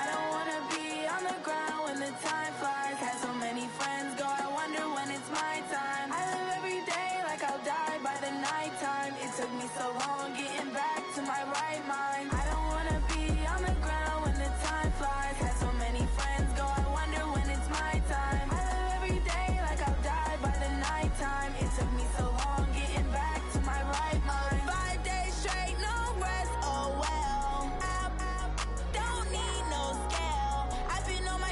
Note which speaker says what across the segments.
Speaker 1: I don't wanna be on the ground when the time flies. Had so many friends go, I wonder when it's my time. I live every day like I'll die by the nighttime. It took me so long getting back to my right mind. I don't wanna be on the ground when the time flies. Had so many friends go, I wonder when it's my time. I live every day like I'll die by the nighttime. It took me so long getting back to my right mind. 5 days straight, no rest, oh well. Don't need no scale. I've been on my,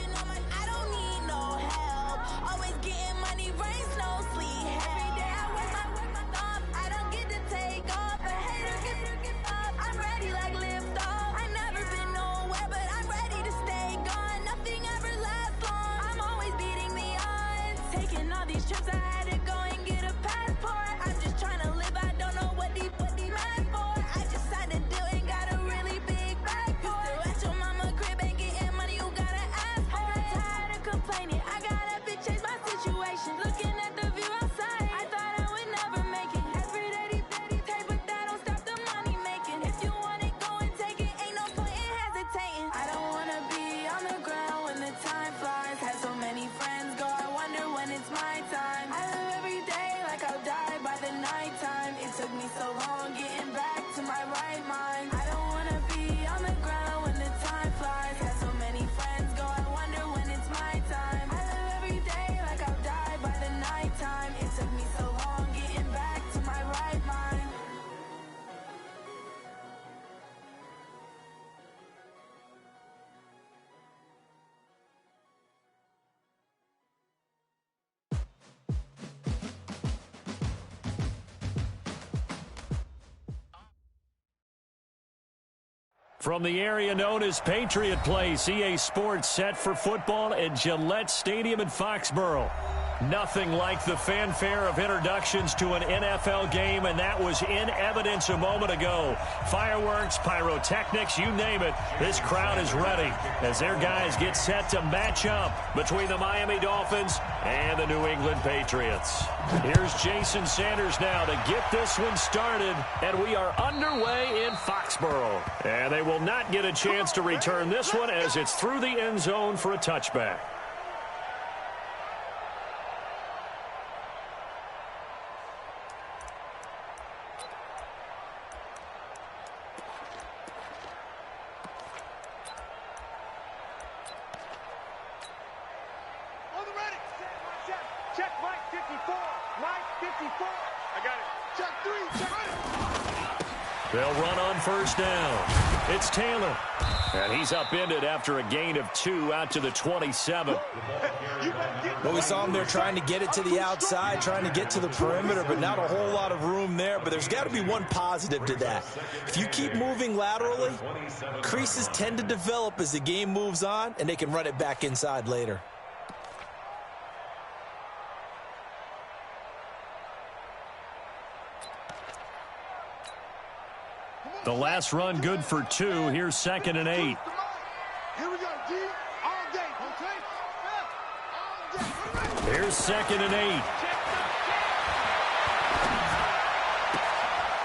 Speaker 1: I don't need no help. Always getting money, rain, snow, sleet, every day I work my thumb. I don't get to take off. A hater get up. I'm ready like lift off. I never been nowhere, but I'm ready to stay gone. Nothing ever lasts long. I'm always beating the odds. Taking all these trips, I had to go and get a passport. I'm just trying to live. I don't know what these mad for. I just signed a deal and got a really big bag for it. Still at your mama crib and getting money, you gotta ask for it. I got tired of complaining. I got up and changed my situation. Looking at the view outside, I thought I would never make it. Every day they take, but that don't stop the money making. If you want it, go and take it. Ain't no point in hesitating. I don't wanna be on the ground when the time flies. Had so many friends go, I wonder when it's my time. I live every day like I'll die by the nighttime. It took me so long getting back to my right mind. I don't wanna be on the ground when the time flies. Had so many friends go, I wonder when it's my time. I live every day like I'll die by the nighttime. It took me so long getting back to my right mind.
Speaker 2: From the area known as Patriot Place, EA Sports set for football at Gillette Stadium in Foxborough. Nothing like the fanfare of introductions to an NFL game, and that was in evidence a moment ago. Fireworks, pyrotechnics, you name it. This crowd is ready as their guys get set to match up between the Miami Dolphins and the New England Patriots. Here's Jason Sanders now to get this one started, and we are underway in Foxborough. And they will not get a chance to return this one as it's through the end zone for a touchback. They'll run on first down. It's Taylor. And he's upended after a gain of 2 out to the 27.
Speaker 3: Well, we saw him there trying to get it to the outside, trying to get to the perimeter, but not a whole lot of room there. But there's got to be one positive to that. If you keep moving laterally, creases tend to develop as the game moves on, and they can run it back inside later.
Speaker 2: The last run good for 2. Here's 2nd and 8.
Speaker 4: Here we go, D. All day, okay?
Speaker 2: Here's 2nd and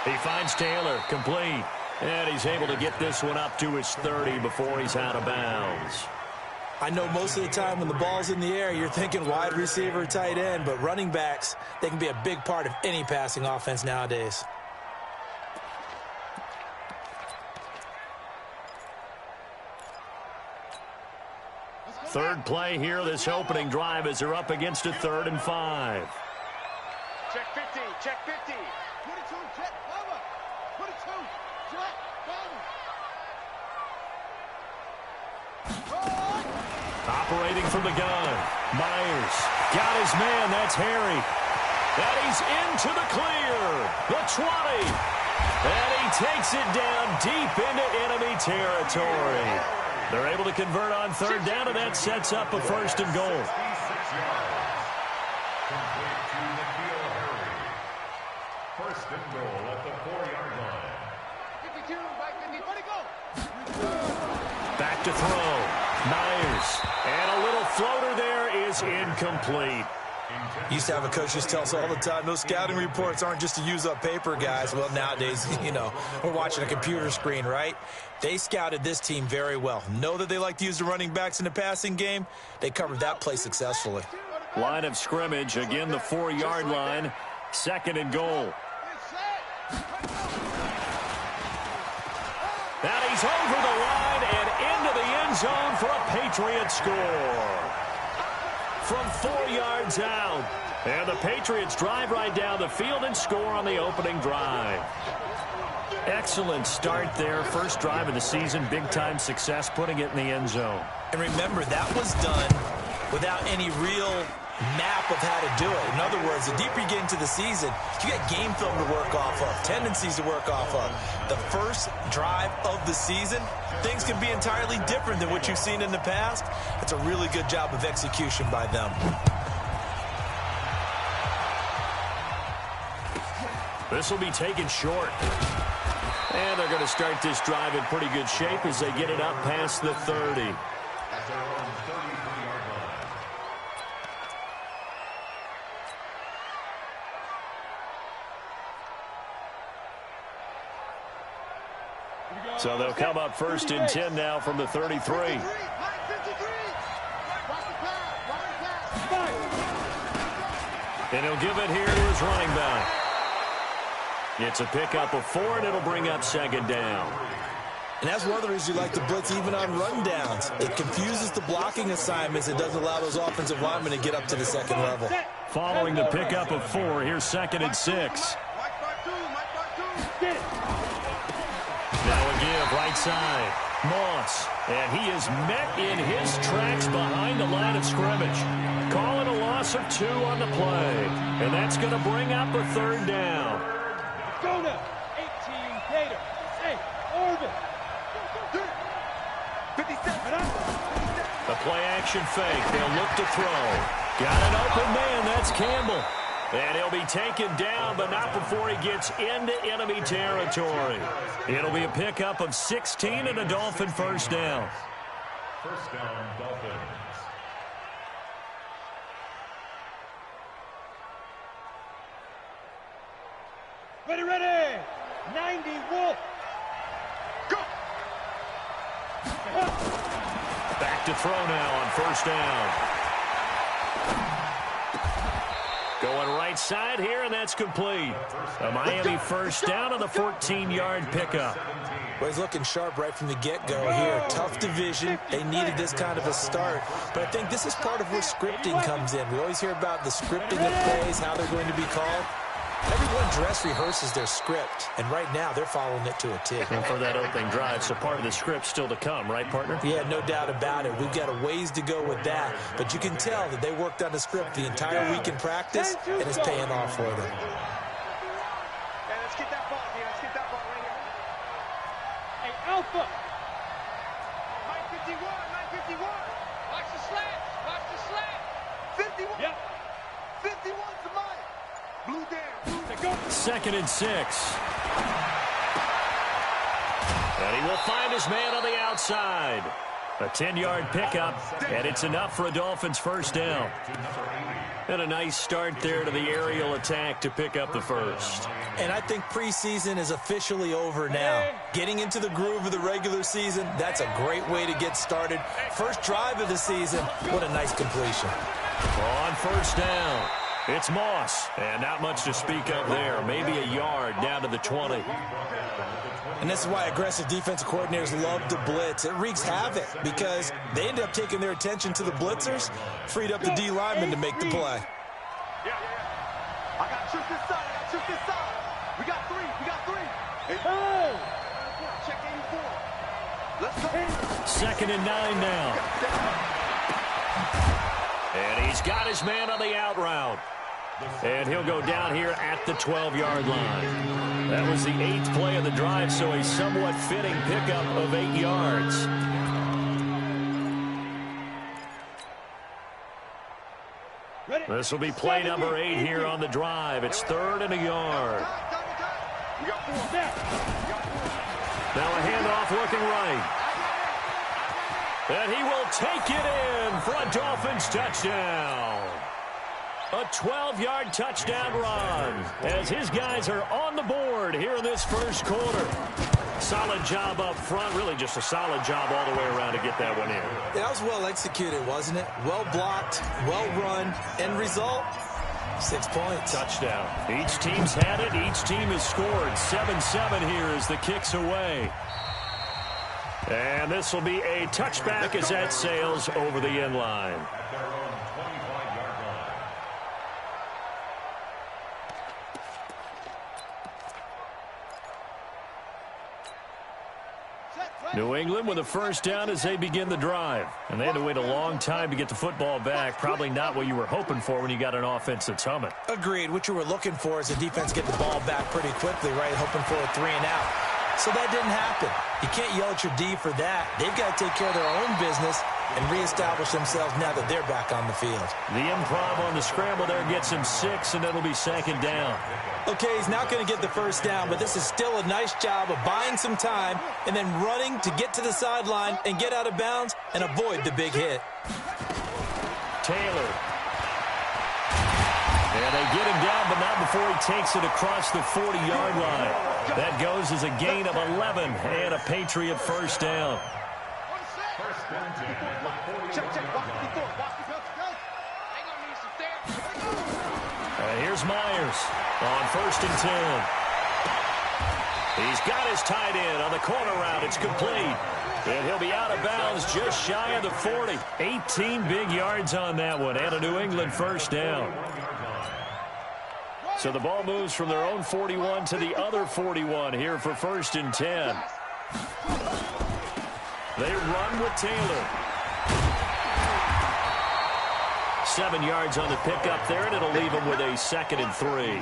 Speaker 2: 8. He finds Taylor, complete. And he's able to get this one up to his 30 before he's out of bounds.
Speaker 3: I know most of the time when the ball's in the air, you're thinking wide receiver, tight end, but running backs, they can be a big part of any passing offense nowadays.
Speaker 2: Third play here, this opening drive, as they're up against a 3rd and 5.
Speaker 4: Check 50, check 50. 22, check, cover. 22, check, cover.
Speaker 2: Operating from the gun. Myers got his man, that's Harry. And he's into the clear. The 20. And he takes it down deep into enemy territory. They're able to convert on 3rd down, and that sets up a 1st and goal.
Speaker 5: First and goal at the 4-yard line.
Speaker 4: 52, by 50, where'd it go?
Speaker 2: Back to throw. Myers. And a little floater there is incomplete.
Speaker 3: Used to have a coach just tell us all the time, those scouting reports aren't just to use up paper, guys. Well, nowadays, you know, we're watching a computer screen, right? They scouted this team very well. Know that they like to use the running backs in the passing game. They covered that play successfully.
Speaker 2: Line of scrimmage, again the 4-yard line. 2nd and goal. And he's over the line and into the end zone for a Patriot score. From 4 yards out. And the Patriots drive right down the field and score on the opening drive. Excellent start there. First drive of the season. Big-time success putting it in the end zone.
Speaker 3: And remember, that was done without any real map of how to do it. In other words, the deeper you get into the season, you got game film to work off of, tendencies to work off of. The first drive of the season, things can be entirely different than what you've seen in the past. It's a really good job of execution by them.
Speaker 2: This will be taken short. And they're going to start this drive in pretty good shape as they get it up past the 30. So they'll come up 1st and 10 now from the 33. And he'll give it here to his running back. It's a pickup of 4, and it'll bring up 2nd down.
Speaker 3: And that's one of the reasons you like to blitz even on rundowns. It confuses the blocking assignments. It doesn't allow those offensive linemen to get up to the 2nd level.
Speaker 2: Following the pickup of 4, here's 2nd and 6. Now a give right side. Moss. And he is met in his tracks behind the line of scrimmage. Calling a loss of 2 on the play. And that's going to bring up a 3rd down.
Speaker 4: Go now. 18, Gator. Hey, Orville. 57.
Speaker 2: The play-action fake. They'll look to throw. Got an open man. That's Campbell. And he'll be taken down, but not before he gets into enemy territory. It'll be a pickup of 16 and a Dolphin 1st down.
Speaker 5: 1st down, Dolphins.
Speaker 4: Ready, ready. 90, Wolf. Go.
Speaker 2: Back to throw now on 1st down. Going right side here, and that's complete. A Miami 1st down on the 14-yard pickup.
Speaker 3: Well, he's looking sharp right from the get-go here. Tough division. They needed this kind of a start. But I think this is part of where scripting comes in. We always hear about the scripting of plays, how they're going to be called. Everyone dress rehearses their script, and right now they're following it to a T.
Speaker 2: And for that opening drive, so part of the script still to come, right, partner?
Speaker 3: Yeah, no doubt about it. We've got a ways to go with that, but you can tell that they worked on the script the entire week in practice, and it's paying off for them.
Speaker 4: Hey, let's get that ball here. Let's get that ball right here. Hey, Alpha. 951, 951. Watch the slant. Watch the slant. 51. Yep. 51 to Mike. Blue down.
Speaker 2: 2nd and 6. And he will find his man on the outside. A 10-yard pickup, and it's enough for a Dolphins 1st down. And a nice start there to the aerial attack to pick up the 1st.
Speaker 3: And I think preseason is officially over now. Getting into the groove of the regular season, that's a great way to get started. First drive of the season, what a nice completion.
Speaker 2: On 1st down. It's Moss, and not much to speak of there. Maybe a yard down to the 20.
Speaker 3: And this is why aggressive defensive coordinators love to blitz. It wreaks havoc because they end up taking their attention to the blitzers, freed up the D linemen to make the play.
Speaker 4: Yeah. I got trick this side. We got 3. Hey. Check 84. Let's go.
Speaker 2: 2nd and 9 now. And he's got his man on the out route. And he'll go down here at the 12-yard line. That was the 8th play of the drive, so a somewhat fitting pickup of 8 yards. This will be play number 8 here on the drive. It's 3rd and a yard. Now a handoff looking right. And he will take it in for a Dolphins touchdown. A 12-yard touchdown run as his guys are on the board here in this first quarter. Solid job up front, really just a solid job all the way around to get that one in.
Speaker 3: That was well executed, wasn't it? Well blocked, well run, end result, 6 points.
Speaker 2: Touchdown. Each team's had it. Each team has scored. 7-7 here as the kick's away. And this will be a touchback as that sails over the end line. New England with a first down as they begin the drive. And they had to wait a long time to get the football back. Probably not what you were hoping for when you got an offense that's humming.
Speaker 3: Agreed. What you were looking for is a defense get the ball back pretty quickly, right? Hoping for a 3 and out. So that didn't happen. You can't yell at your D for that. They've got to take care of their own business and reestablish themselves now that they're back on the field.
Speaker 2: The improv on the scramble there gets him 6, and it'll be second down.
Speaker 3: Okay, he's not going to get the first down, but this is still a nice job of buying some time and then running to get to the sideline and get out of bounds and avoid the big hit.
Speaker 2: Taylor. And they get him down, but not before he takes it across the 40-yard line. That goes as a gain of 11 and a Patriot first down. Here's Myers on first and 10. He's got his tight end on the corner route. It's complete. And he'll be out of bounds just shy of the 40. 18 big yards on that one and a New England first down. So the ball moves from their own 41 to the other 41 here for first and 10. They run with Taylor. 7 yards on the pickup there, and it'll leave them with a 2nd and 3.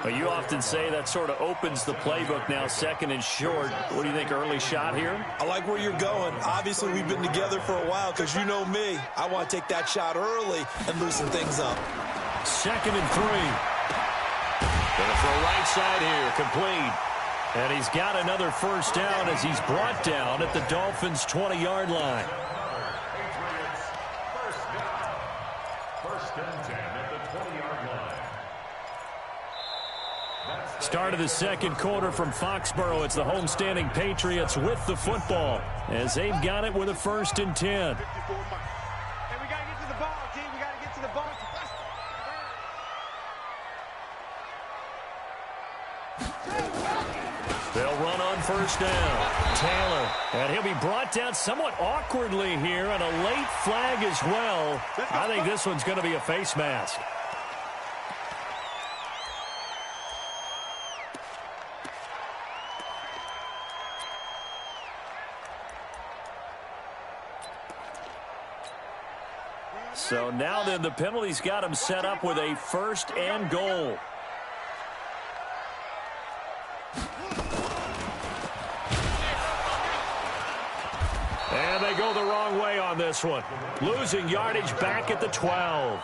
Speaker 2: But you often say that sort of opens the playbook now, 2nd and short. What do you think, early shot here?
Speaker 3: I like where you're going. Obviously, we've been together for a while because you know me. I want to take that shot early and loosen things up.
Speaker 2: 2nd and 3. Gonna throw right side here, complete. And he's got another first down as he's brought down at the Dolphins' 20-yard line.
Speaker 5: First and 10 at the 20-yard line.
Speaker 2: Start of the second quarter from Foxborough. It's the homestanding Patriots with the football as they've got it with a first and 10.
Speaker 4: Hey, we got to get to the ball, team. We got to get to the ball.
Speaker 2: They'll run on first down. Taylor. And he'll be brought down somewhat awkwardly here, and a late flag as well. I think this one's going to be a face mask. So now then the penalty's got him set up with a first and goal. And they go the wrong way on this one. Losing yardage back at the 12.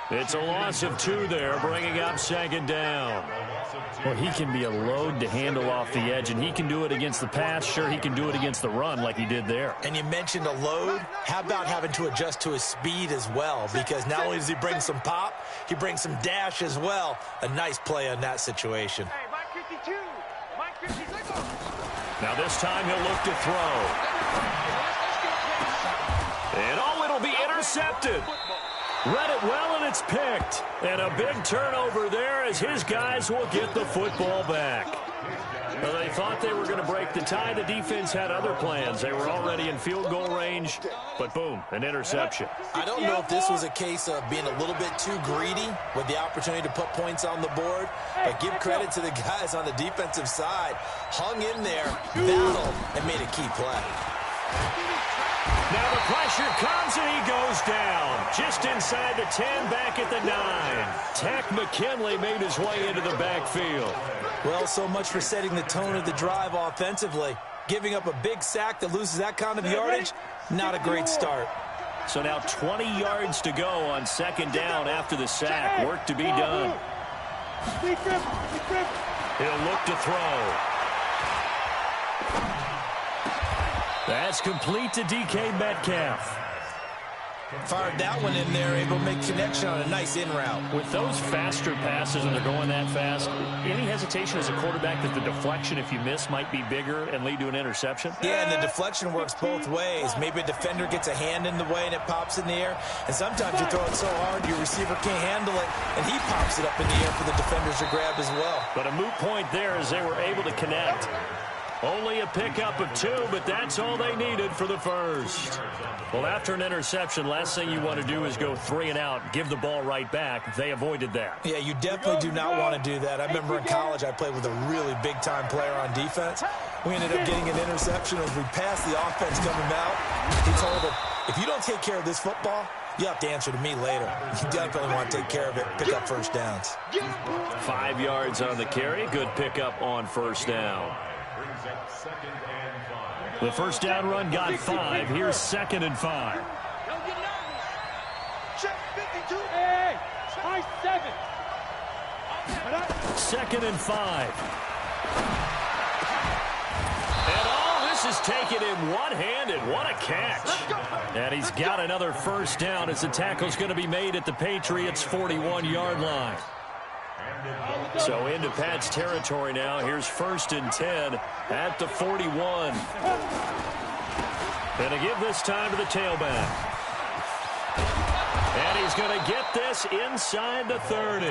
Speaker 2: It's a loss of 2 there, bringing up second down. Well, he can be a load to handle off the edge, and he can do it against the pass. Sure, he can do it against the run like he did there.
Speaker 3: And you mentioned a load. How about having to adjust to his speed as well? Because not only does he bring some pop, he brings some dash as well. A nice play on that situation.
Speaker 4: Hey, Mike 52. Mike 56.
Speaker 2: Now this time he'll look to throw. And oh, it'll be intercepted. Read it well, and it's picked. And a big turnover there as his guys will get the football back. Well, they thought they were going to break the tie. The defense had other plans. They were already in field goal range, but boom, an interception.
Speaker 3: I don't know if this was a case of being a little bit too greedy with the opportunity to put points on the board, but give credit to the guys on the defensive side. Hung in there, battled, and made a key play.
Speaker 2: Now the pressure comes, and he goes down. Just inside the 10, back at the 9. Tech McKinley made his way into the backfield.
Speaker 3: Well, so much for setting the tone of the drive offensively. Giving up a big sack that loses that kind of yardage, not a great start.
Speaker 2: So now 20 yards to go on second down after the sack. Work to be done. He'll look to throw. That's complete to DK Metcalf.
Speaker 3: Fired that one in there, able to make connection on a nice in route.
Speaker 2: With those faster passes and they're going that fast, any hesitation as a quarterback that the deflection, if you miss, might be bigger and lead to an interception?
Speaker 3: Yeah, and the deflection works both ways. Maybe a defender gets a hand in the way and it pops in the air. And sometimes you throw it so hard your receiver can't handle it, and he pops it up in the air for the defenders to grab as well.
Speaker 2: But a moot point there as they were able to connect. Only a pickup of 2, but that's all they needed for the first. Well, after an interception, last thing you want to do is go 3 and out, give the ball right back. They avoided that.
Speaker 3: Yeah, you definitely do not want to do that. I remember in college I played with a really big-time player on defense. We ended up getting an interception as we passed the offense coming out. He told him, if you don't take care of this football, you have to answer to me later. You definitely want to take care of it, pick up first downs.
Speaker 2: 5 yards on the carry. Good pickup on first down. The first down run got 5. Here's 2nd and 5.
Speaker 4: Check 52. Hey, high 7.
Speaker 2: 2nd and 5. And all this is taken in one-handed. What a catch. And he's got another first down as the tackle's going to be made at the Patriots' 41-yard line. So into Pat's territory now. Here's 1st and 10 at the 41. And to give this time to the tailback. And he's going to get this inside the 30.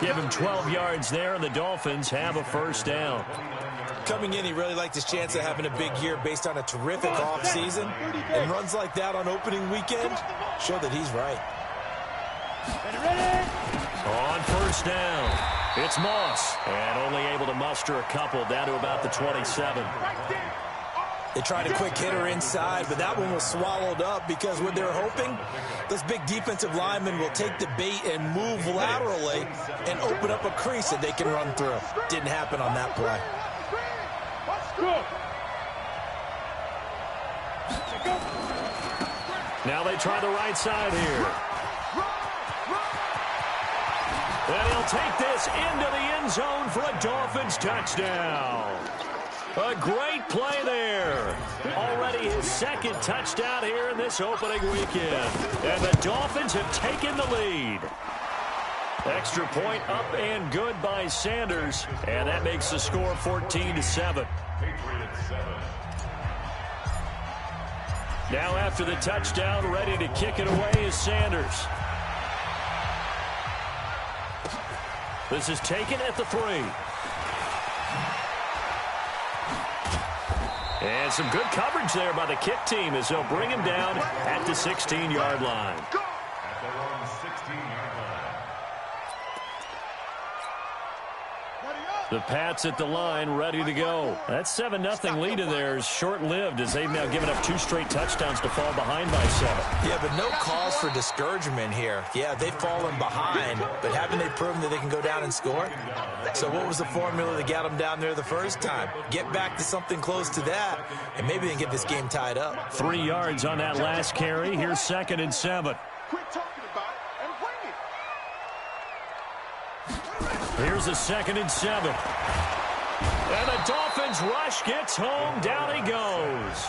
Speaker 2: Give him 12 yards there, and the Dolphins have a first down.
Speaker 3: Coming in, he really liked his chance of having a big year based on a terrific offseason. And runs like that on opening weekend show that he's right.
Speaker 2: On first down, it's Moss. And only able to muster a couple down to about the 27.
Speaker 3: They tried a quick hitter inside, but that one was swallowed up because what they're hoping, this big defensive lineman will take the bait and move laterally and open up a crease that they can run through. Didn't happen on that play.
Speaker 2: Now they try the right side here. And he'll take this into the end zone for a Dolphins touchdown. A great play there. Already his 2nd touchdown here in this opening weekend. And the Dolphins have taken the lead. Extra point up and good by Sanders. And that makes the score 14-7. Now after the touchdown, ready to kick it away is Sanders. This is taken at the 3. And some good coverage there by the kick team as they'll bring him down at the 16-yard line.
Speaker 5: At their own 16-yard line.
Speaker 2: The Pats at the line, ready to go. That 7-0 lead of theirs short-lived as they've now given up 2 straight touchdowns to fall behind by 7.
Speaker 3: Yeah, but no cause for discouragement here. Yeah, they've fallen behind, but haven't they proven that they can go down and score? So what was the formula that got them down there the first time? Get back to something close to that, and maybe they can get this game tied up.
Speaker 2: 3 yards on that last carry. Here's 2nd and 7.
Speaker 4: Quit talking about it and bring it.
Speaker 2: Here's a 2nd and 7. And the Dolphins rush gets home. Down he goes.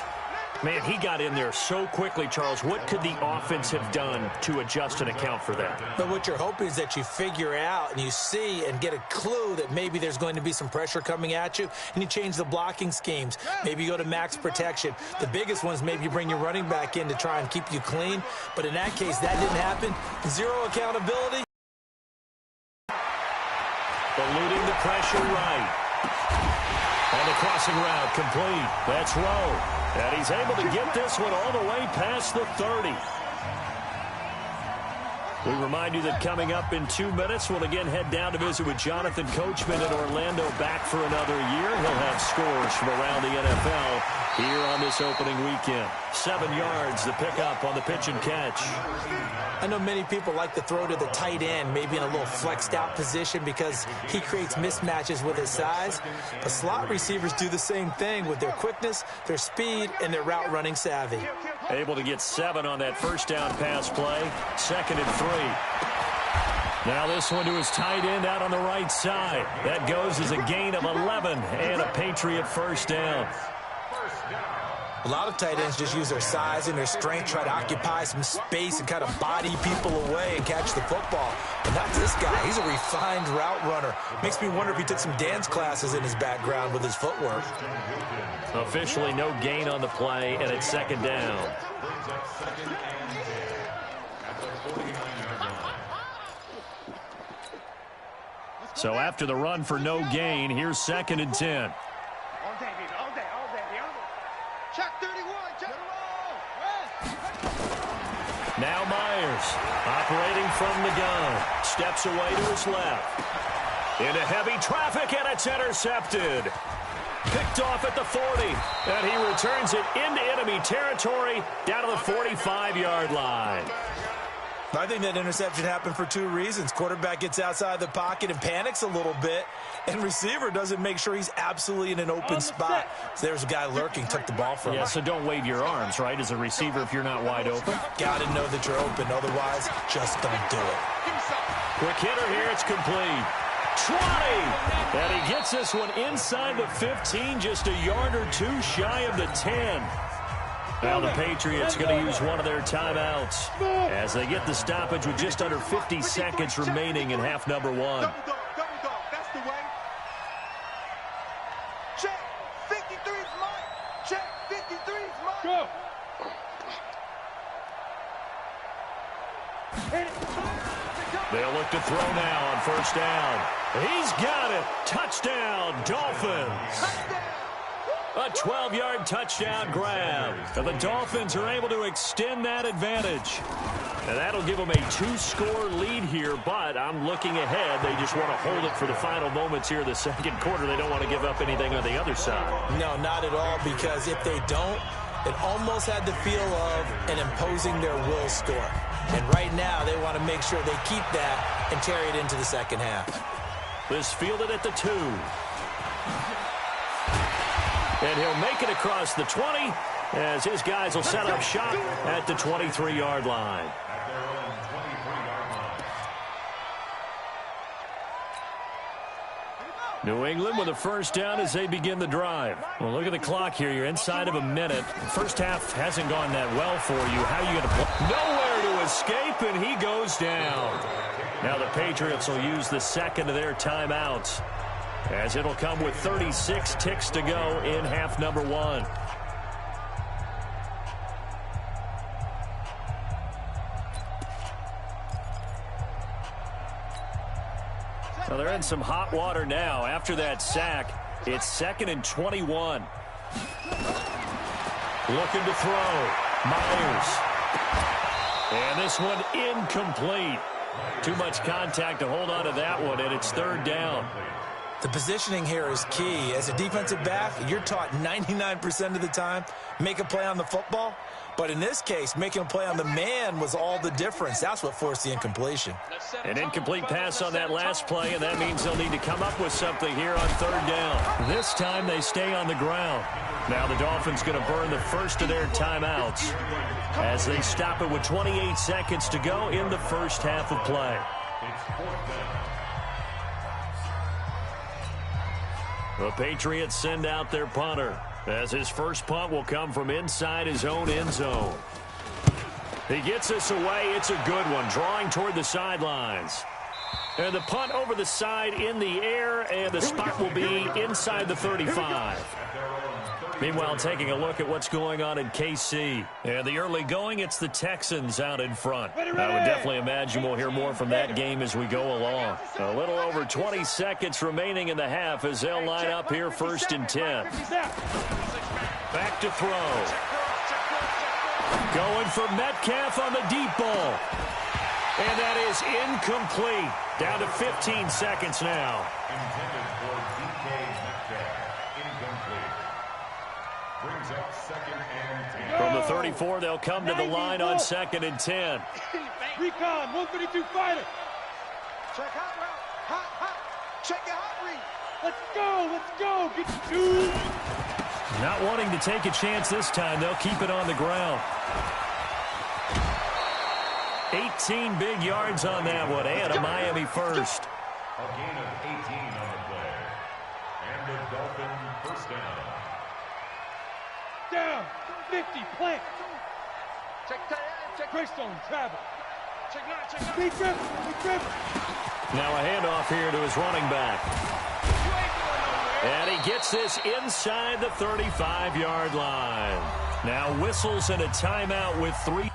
Speaker 2: Man, he got in there so quickly, Charles. What could the offense have done to adjust and account for that?
Speaker 3: But what you're hoping is that you figure out and you see and get a clue that maybe there's going to be some pressure coming at you, and you change the blocking schemes. Maybe you go to max protection. The biggest one is maybe you bring your running back in to try and keep you clean. But in that case, that didn't happen. Zero accountability.
Speaker 2: Eluding the pressure right. And the crossing route complete. That's Rowe. And he's able to get this one all the way past the 30. We remind you that coming up in 2 minutes, we'll again head down to visit with Jonathan Coachman in Orlando, back for another year. He'll have scores from around the NFL here on this opening weekend. 7 yards, the pickup on the pitch and catch.
Speaker 3: I know many people like to throw to the tight end, maybe in a little flexed out position because he creates mismatches with his size. But slot receivers do the same thing with their quickness, their speed, and their route running savvy.
Speaker 2: Able to get 7 on that first down pass play. 2nd and 3. Now this one to his tight end out on the right side. That goes as a gain of 11 and a Patriot first down.
Speaker 5: First down.
Speaker 3: A lot of tight ends just use their size and their strength, try to occupy some space and kind of body people away and catch the football. But not this guy. He's a refined route runner. Makes me wonder if he took some dance classes in his background with his footwork.
Speaker 2: Officially no gain on the play, and it's second down. So after the run for no gain, here's second and 10.
Speaker 4: All day, baby. All day. Check 31. Check the roll.
Speaker 2: Now Myers, operating from the gun, steps away to his left. Into heavy traffic, and it's intercepted. Picked off at the 40, and he returns it into enemy territory down to the 45-yard line.
Speaker 3: I think that interception happened for two reasons. Quarterback gets outside the pocket and panics a little bit, and receiver doesn't make sure he's absolutely in an open spot. So there's a guy lurking, took the ball from him.
Speaker 2: Yeah, so don't wave your arms, right, as a receiver if you're not wide open.
Speaker 3: Got to know that you're open. Otherwise, just don't do it.
Speaker 2: Quick hitter here. It's complete. 20. And he gets this one inside the 15, just a yard or two shy of the 10. Now the Patriots going to use one of their timeouts as they get the stoppage with just under 50 seconds remaining in half number one.
Speaker 4: Double dog. That's the way. Check. 53 is mine. Check. 53 is mine. Go.
Speaker 2: They'll look to throw now on first down. He's got it. Touchdown, Dolphins. A 12-yard touchdown grab. And the Dolphins are able to extend that advantage. And that'll give them a 2-score lead here, but I'm looking ahead. They just want to hold it for the final moments here in the second quarter. They don't want to give up anything on the other side.
Speaker 3: No, not at all, because if they don't, it almost had the feel of an imposing their will score. And right now, they want to make sure they keep that and carry it into the second half.
Speaker 2: This fielded at the 2. And he'll make it across the 20 as his guys will set up shop at the 23-yard line. New England with a first down as they begin the drive. Well, look at the clock here. You're inside of a minute. First half hasn't gone that well for you. How are you going to play? Nowhere to escape, and he goes down. Now the Patriots will use the second of their timeouts, as it'll come with 36 ticks to go in half number one. Well, they're in some hot water now. After that sack, it's second and 21. Looking to throw. Myers. And this one incomplete. Too much contact to hold on to that one, and it's third down.
Speaker 3: The positioning here is key. As a defensive back, you're taught 99% of the time, make a play on the football. But in this case, making a play on the man was all the difference. That's what forced the incompletion.
Speaker 2: An incomplete pass on that last play, and that means they'll need to come up with something here on third down. This time they stay on the ground. Now the Dolphins going to burn the first of their timeouts as they stop it with 28 seconds to go in the first half of play. The Patriots send out their punter, as his first punt will come from inside his own end zone. He gets this away. It's a good one, drawing toward the sidelines. And the punt over the side in the air, and the spot will be inside the 35. Meanwhile, taking a look at what's going on in KC. And the early going, it's the Texans out in front. I would definitely imagine we'll hear more from that game as we go along. A little over 20 seconds remaining in the half as they'll line up here first and 10. Back to throw. Going for Metcalf on the deep ball. And that is incomplete. Down to 15 seconds now.
Speaker 5: Intended for DK Metcalf. Incomplete. Brings up second and 10.
Speaker 2: From the 34, they'll come to the line on second and 10.
Speaker 4: Recon, 132 fighter. Check hot route. Hot. Check your hot read. Let's go. Get two.
Speaker 2: Not wanting to take a chance this time. They'll keep it on the ground. 18 big yards on that one, and a Miami first.
Speaker 5: A gain of 18 on the play. And the Dolphin first down.
Speaker 4: down. 50, plant. Greystone, travel. Big grip, big grip.
Speaker 2: Now a handoff here to his running back. And he gets this inside the 35-yard line. Now whistles and a timeout with 3.